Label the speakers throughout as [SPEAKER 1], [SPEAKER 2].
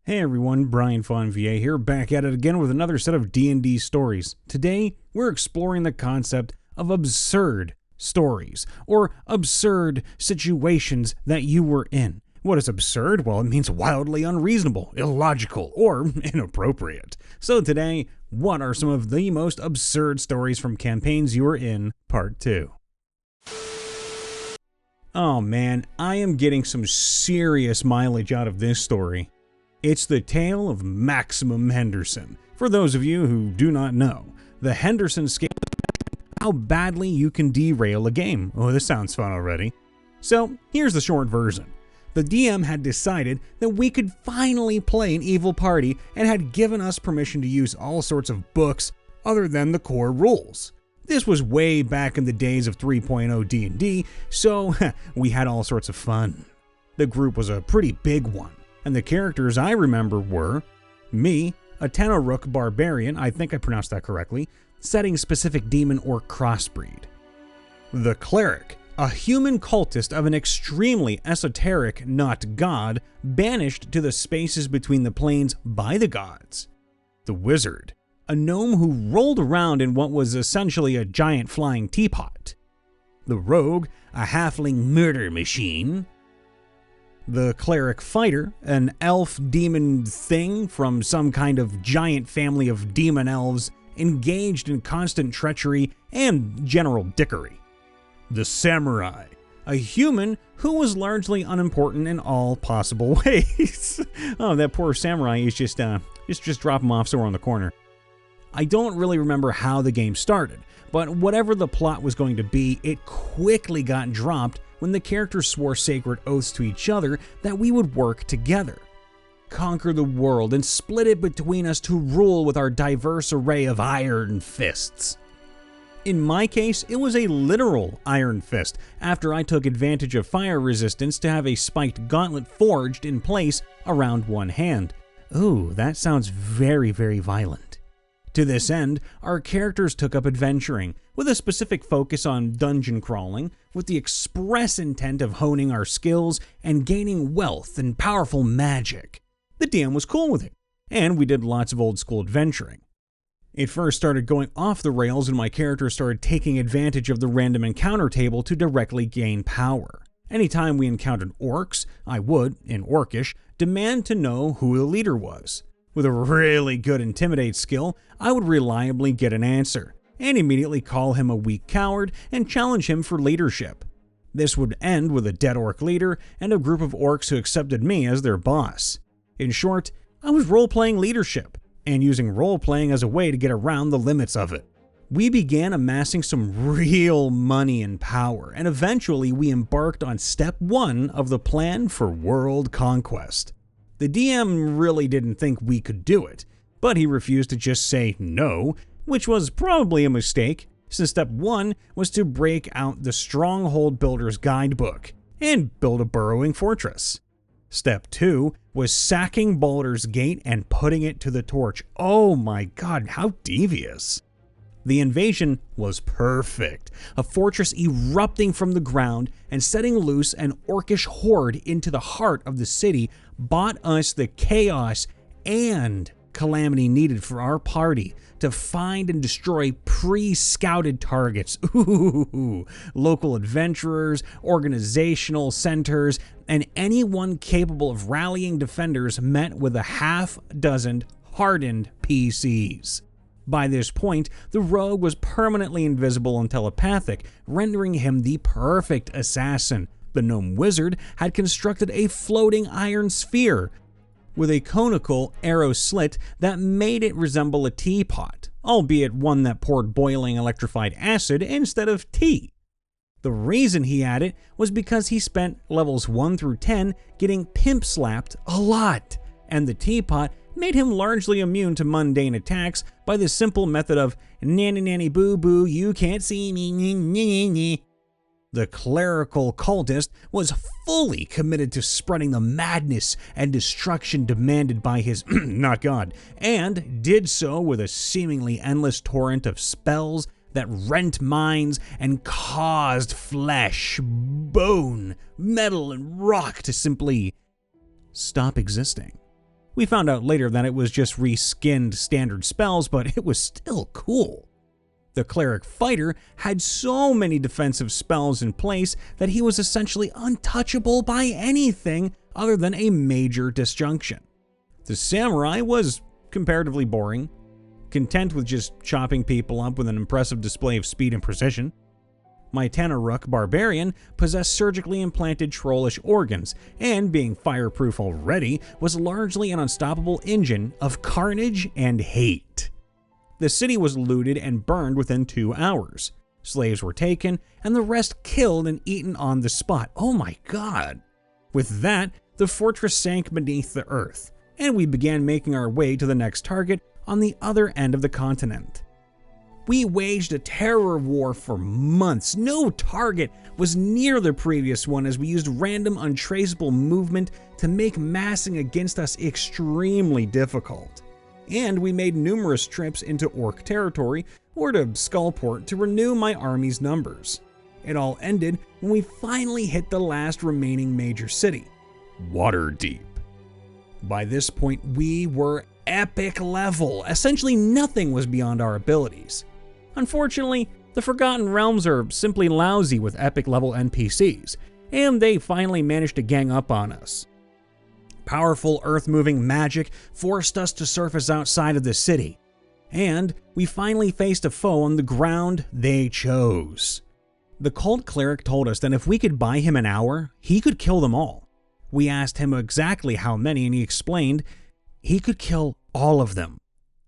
[SPEAKER 1] Hey everyone, Brian Fawn VA here, back at it again with another set of D&D stories. Today, we're exploring the concept of absurd stories, or absurd situations that you were in. What is absurd? Well, it means wildly unreasonable, illogical, or inappropriate. So today, what are some of the most absurd stories from campaigns you were in, Part 2. Oh man, I am getting some serious mileage out of this story. It's the tale of Maximum Henderson. For those of you who do not know, the Henderson scale is how badly you can derail a game. Oh, this sounds fun already. So, here's the short version. The DM had decided that we could finally play an evil party and had given us permission to use all sorts of books other than the core rules. This was way back in the days of 3.0 D&D, so we had all sorts of fun. The group was a pretty big one. And the characters I remember were me, a Tenorook barbarian, I think I pronounced that correctly, setting-specific demon or crossbreed. The cleric, a human cultist of an extremely esoteric, not god, banished to the spaces between the planes by the gods. The wizard, a gnome who rolled around in what was essentially a giant flying teapot. The rogue, a halfling murder machine. The cleric fighter, an elf demon thing from some kind of giant family of demon elves engaged in constant treachery and general dickery. The samurai, a human who was largely unimportant in all possible ways. Oh, that poor samurai is just drop him off somewhere on the corner. I don't really remember how the game started, but whatever the plot was going to be, it quickly got dropped when the characters swore sacred oaths to each other that we would work together, conquer the world, and split it between us to rule with our diverse array of iron fists. In my case, it was a literal iron fist, after I took advantage of fire resistance to have a spiked gauntlet forged in place around one hand. Ooh, that sounds very, very violent. To this end, our characters took up adventuring, with a specific focus on dungeon crawling, with the express intent of honing our skills and gaining wealth and powerful magic. The DM was cool with it, and we did lots of old school adventuring. It first started going off the rails when my character started taking advantage of the random encounter table to directly gain power. Anytime we encountered orcs, I would, in Orcish, demand to know who the leader was. With a really good intimidate skill, I would reliably get an answer, and immediately call him a weak coward and challenge him for leadership. This would end with a dead orc leader and a group of orcs who accepted me as their boss. In short, I was role-playing leadership, and using role-playing as a way to get around the limits of it. We began amassing some real money and power, and eventually we embarked on step 1 of the plan for world conquest. The DM really didn't think we could do it, but he refused to just say no, which was probably a mistake, since step 1 was to break out the Stronghold Builder's Guidebook and build a burrowing fortress. Step 2 was sacking Baldur's Gate and putting it to the torch. Oh my god, how devious. The invasion was perfect, a fortress erupting from the ground and setting loose an orcish horde into the heart of the city bought us the chaos and calamity needed for our party to find and destroy pre-scouted targets. Ooh, local adventurers, organizational centers, and anyone capable of rallying defenders met with a half-dozen hardened PCs. By this point, the rogue was permanently invisible and telepathic, rendering him the perfect assassin. The gnome wizard had constructed a floating iron sphere with a conical arrow slit that made it resemble a teapot, albeit one that poured boiling electrified acid instead of tea. The reason he had it was because he spent levels 1 through 10 getting pimp slapped a lot, and the teapot made him largely immune to mundane attacks by the simple method of nanny nanny boo boo, you can't see me. The clerical cultist was fully committed to spreading the madness and destruction demanded by his not god, and did so with a seemingly endless torrent of spells that rent minds and caused flesh, bone, metal, and rock to simply stop existing. We found out later that it was just reskinned standard spells, but it was still cool. The cleric fighter had so many defensive spells in place that he was essentially untouchable by anything other than a major disjunction. The samurai was comparatively boring, content with just chopping people up with an impressive display of speed and precision. My Tanaruk barbarian possessed surgically implanted trollish organs, and being fireproof already, was largely an unstoppable engine of carnage and hate. The city was looted and burned within 2 hours. Slaves were taken, and the rest killed and eaten on the spot. Oh my god! With that, the fortress sank beneath the earth, and we began making our way to the next target on the other end of the continent. We waged a terror war for months. No target was near the previous one, as we used random untraceable movement to make massing against us extremely difficult. And we made numerous trips into Orc territory or to Skullport to renew my army's numbers. It all ended when we finally hit the last remaining major city, Waterdeep. By this point, we were epic level. Essentially nothing was beyond our abilities. Unfortunately, the Forgotten Realms are simply lousy with epic level NPCs, and they finally managed to gang up on us. Powerful earth-moving magic forced us to surface outside of the city, and we finally faced a foe on the ground they chose. The cult cleric told us that if we could buy him an hour, he could kill them all. We asked him exactly how many, and he explained he could kill all of them.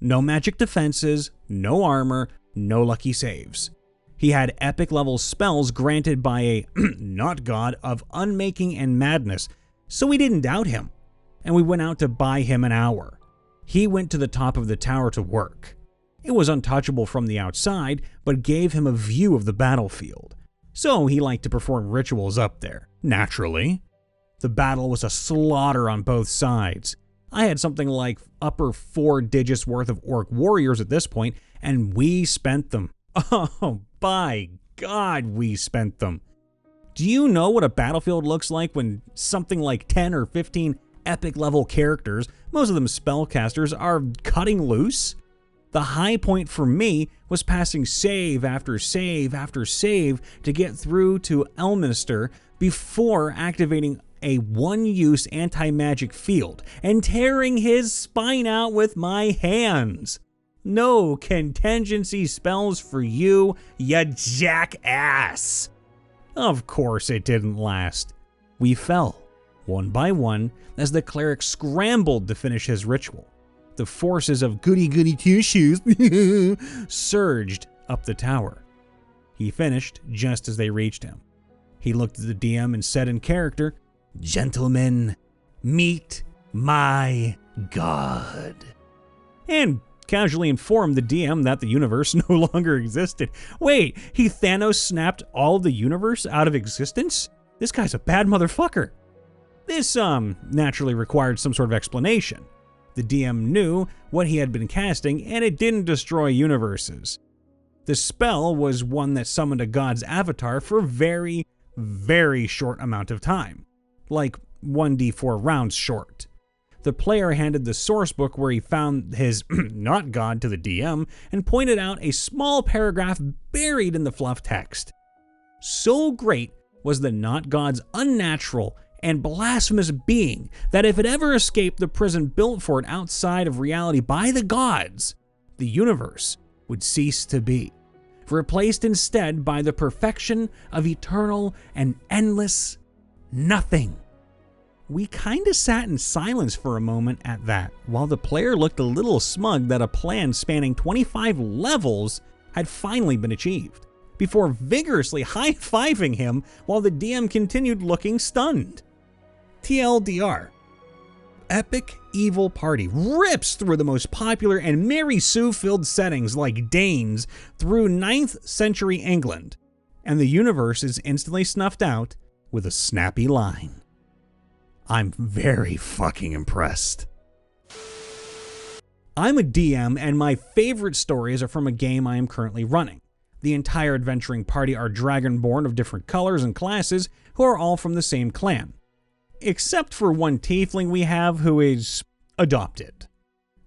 [SPEAKER 1] No magic defenses, no armor, no lucky saves. He had epic level spells granted by a not god of unmaking and madness, so we didn't doubt him, and we went out to buy him an hour. He went to the top of the tower to work. It was untouchable from the outside, but gave him a view of the battlefield, so he liked to perform rituals up there, naturally. The battle was a slaughter on both sides. I had something like upper 4 digits worth of orc warriors at this point, and we spent them. Oh, by God, we spent them. Do you know what a battlefield looks like when something like 10 or 15 epic level characters, most of them spellcasters, are cutting loose? The high point for me was passing save after save after save to get through to Elminster before activating a one-use anti-magic field and tearing his spine out with my hands. No contingency spells for you, ya jackass. Of course it didn't last. We fell, one by one, as the cleric scrambled to finish his ritual. The forces of goody-goody two-shoes surged up the tower. He finished just as they reached him. He looked at the DM and said in character, "Gentlemen, meet my god," and casually informed the DM that the universe no longer existed. Wait, he Thanos snapped all of the universe out of existence? This guy's a bad motherfucker. This, naturally required some sort of explanation. The DM knew what he had been casting, and it didn't destroy universes. The spell was one that summoned a god's avatar for a very, very short amount of time. Like 1d4 rounds short. The player handed the source book where he found his not god to the DM and pointed out a small paragraph buried in the fluff text. So great was the not god's unnatural and blasphemous being that if it ever escaped the prison built for it outside of reality by the gods, the universe would cease to be, replaced instead by the perfection of eternal and endless nothing. We kinda sat in silence for a moment at that, while the player looked a little smug that a plan spanning 25 levels had finally been achieved, before vigorously high-fiving him while the DM continued looking stunned. TLDR. Epic Evil Party rips through the most popular and Mary Sue-filled settings like Danes through 9th century England, and the universe is instantly snuffed out with a snappy line. I'm very fucking impressed. I'm a DM, and my favorite stories are from a game I am currently running. The entire adventuring party are dragonborn of different colors and classes who are all from the same clan. Except for one tiefling we have who is adopted.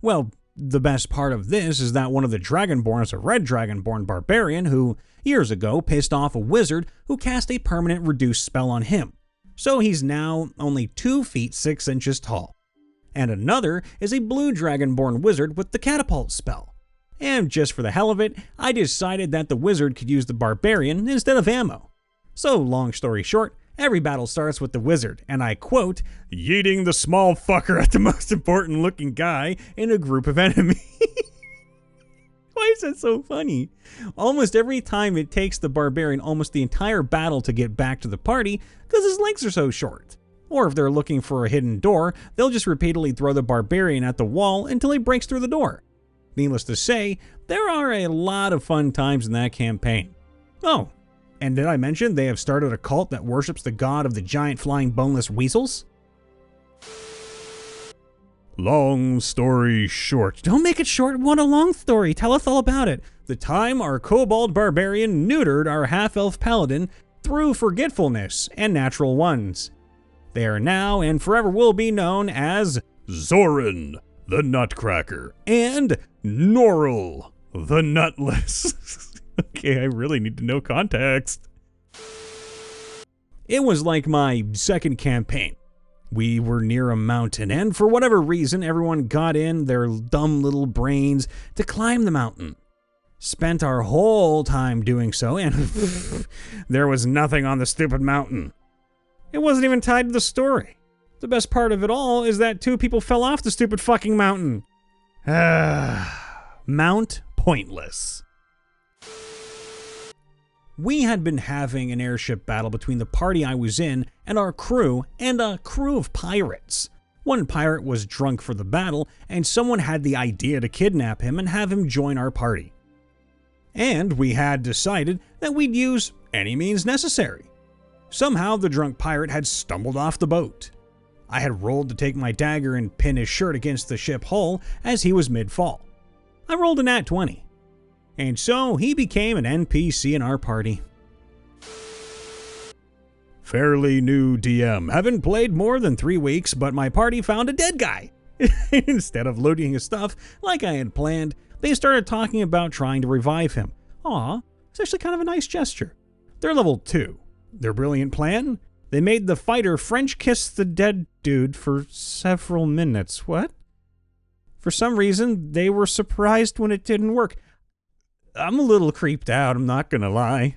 [SPEAKER 1] Well, the best part of this is that one of the Dragonborn is a red Dragonborn barbarian who, years ago, pissed off a wizard who cast a permanent reduced spell on him. So he's now only 2 feet 6 inches tall. And another is a blue Dragonborn wizard with the catapult spell. And just for the hell of it, I decided that the wizard could use the barbarian instead of ammo. So, long story short, every battle starts with the wizard, and I quote, yeeting the small fucker at the most important looking guy in a group of enemies. Why is that so funny? Almost every time it takes the barbarian almost the entire battle to get back to the party because his legs are so short. Or if they're looking for a hidden door, they'll just repeatedly throw the barbarian at the wall until he breaks through the door. Needless to say, there are a lot of fun times in that campaign. Oh, and did I mention they have started a cult that worships the god of the giant flying boneless weasels? Long story short. Don't make it short, want a long story. Tell us all about it. The time our kobold barbarian neutered our half-elf paladin through forgetfulness and natural ones. They are now and forever will be known as Zorin, the Nutcracker, and Norrell, the Nutless. Okay, I really need to know context. It was like my second campaign. We were near a mountain, and for whatever reason, everyone got in their dumb little brains to climb the mountain. Spent our whole time doing so, and there was nothing on the stupid mountain. It wasn't even tied to the story. The best part of it all is that 2 people fell off the stupid fucking mountain. Mount Pointless. We had been having an airship battle between the party I was in and our crew and a crew of pirates. One pirate was drunk for the battle, and someone had the idea to kidnap him and have him join our party. And we had decided that we'd use any means necessary. Somehow the drunk pirate had stumbled off the boat. I had rolled to take my dagger and pin his shirt against the ship hull as he was mid-fall. I rolled a nat 20. And so he became an NPC in our party. Fairly new DM. Haven't played more than 3 weeks, but my party found a dead guy. Instead of looting his stuff like I had planned, they started talking about trying to revive him. Aw, it's actually kind of a nice gesture. They're level 2. Their brilliant plan? They made the fighter French kiss the dead dude for several minutes. What? For some reason, they were surprised when it didn't work. I'm a little creeped out, I'm not gonna lie.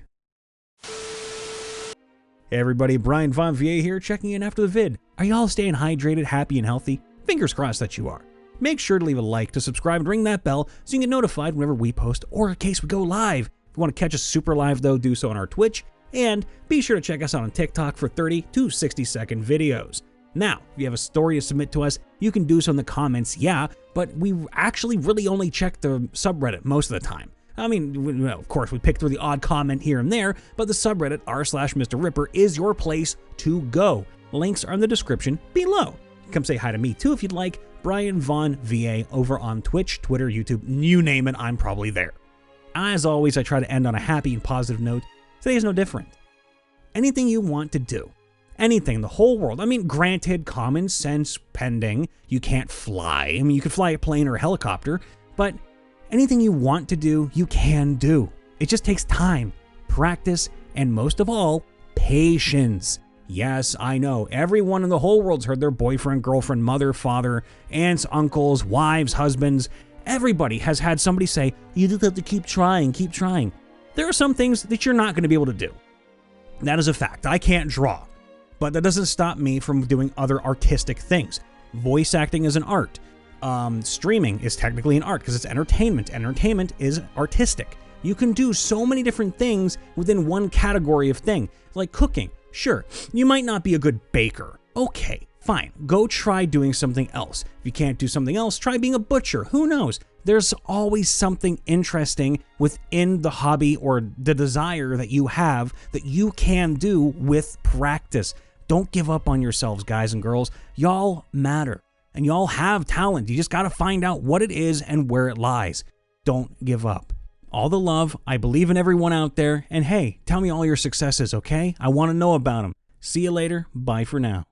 [SPEAKER 1] Hey everybody, Brian Von Vier here, checking in after the vid. Are y'all staying hydrated, happy, and healthy? Fingers crossed that you are. Make sure to leave a like, to subscribe, and ring that bell so you can get notified whenever we post or in case we go live. If you want to catch us super live though, do so on our Twitch, and be sure to check us out on TikTok for 30 to 60 second videos. Now, if you have a story to submit to us, you can do so in the comments, yeah, but we actually really only check the subreddit most of the time. I mean, well, of course, we pick through the odd comment here and there, but the subreddit r/MrRipper is your place to go. Links are in the description below. Come say hi to me too if you'd like. Brian Von VA over on Twitch, Twitter, YouTube, you name it, I'm probably there. As always, I try to end on a happy and positive note. Today is no different. Anything you want to do, anything, the whole world. I mean, granted, common sense pending, you can't fly. I mean, you could fly a plane or a helicopter, but anything you want to do, you can do. It just takes time, practice, and most of all, patience. Yes, I know, everyone in the whole world's heard their boyfriend, girlfriend, mother, father, aunts, uncles, wives, husbands. Everybody has had somebody say, you just have to keep trying, keep trying. There are some things that you're not going to be able to do. That is a fact. I can't draw, but that doesn't stop me from doing other artistic things. Voice acting is an art. Streaming is technically an art because it's entertainment. Entertainment is artistic. You can do so many different things within one category of thing. Like cooking. Sure, you might not be a good baker. Okay, fine. Go try doing something else. If you can't do something else, try being a butcher. Who knows? There's always something interesting within the hobby or the desire that you have that you can do with practice. Don't give up on yourselves, guys and girls. Y'all matter. And y'all have talent. You just got to find out what it is and where it lies. Don't give up. All the love. I believe in everyone out there. And hey, tell me all your successes, okay? I want to know about them. See you later. Bye for now.